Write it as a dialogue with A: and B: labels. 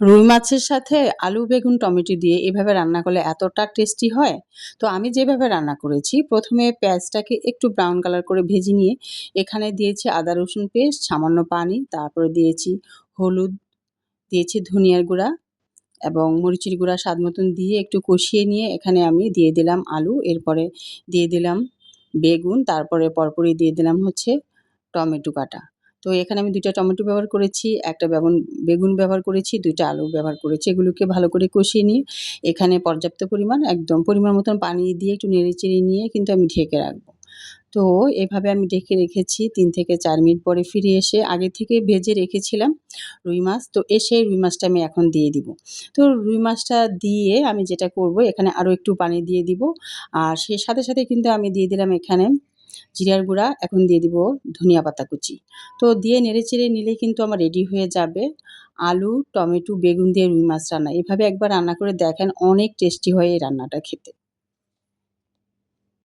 A: রুই মাছের সাথে আলু, বেগুন, টমেটো দিয়ে এভাবে রান্না করলে এতটা টেস্টি হয়। তো আমি যেভাবে রান্না করেছি, ১ম এ পেঁয়াজটাকে একটু ব্রাউন কালার করে ভেজে নিয়ে এখানে দিয়েছি আদা রসুন পেস্ট, সামান্য পানি, তারপরে দিয়েছি হলুদ, দিয়েছি ধনিয়ার গুঁড়া এবং মরিচের গুঁড়া স্বাদ মতন দিয়ে একটু কষিয়ে নিয়ে এখানে আমি দিয়ে দিলাম আলু, এরপরে দিয়ে দিলাম বেগুন, তারপরে পরপরই দিয়ে দিলাম হচ্ছে টমেটো কাটা। তো এখানে আমি ২ টা টমেটো ব্যবহার করেছি, ১ টা বেগুন ব্যবহার করেছি, ২ টা আলু ব্যবহার করেছি। এগুলোকে ভালো করে কষিয়ে নিয়ে এখানে পর্যাপ্ত পরিমাণ একদম পরিমাণ মতন পানি দিয়ে একটু নেড়েচেড়ে নিয়ে কিন্তু আমি ঢেকে রাখবো। তো এভাবে আমি ঢেকে রেখেছি ৩ থেকে ৪ মিনিট পরে ফিরে এসে আগে থেকে ভেজে রেখেছিলাম রুই মাছ। তো এসে রুই মাছটা আমি এখন দিয়ে দিব। তো রুই মাছটা দিয়ে আমি যেটা করব এখানে আরও একটু পানি দিয়ে দিব। আর সেই সাথে, সাথে কিন্তু আমি দিয়ে দিলাম এখানে জিরার গুঁড়া, এখন দিয়ে দিব ধনিয়া পাতা কুচি। তো দিয়ে নেড়েচেড়ে নিলেই কিন্তু আমার রেডি হয়ে যাবে আলু, টমেটো, বেগুন দিয়ে রুই মাছ রান্না। এভাবে একবার রান্না করে দেখেন, অনেক টেস্টি হয় এই রান্নাটা খেতে।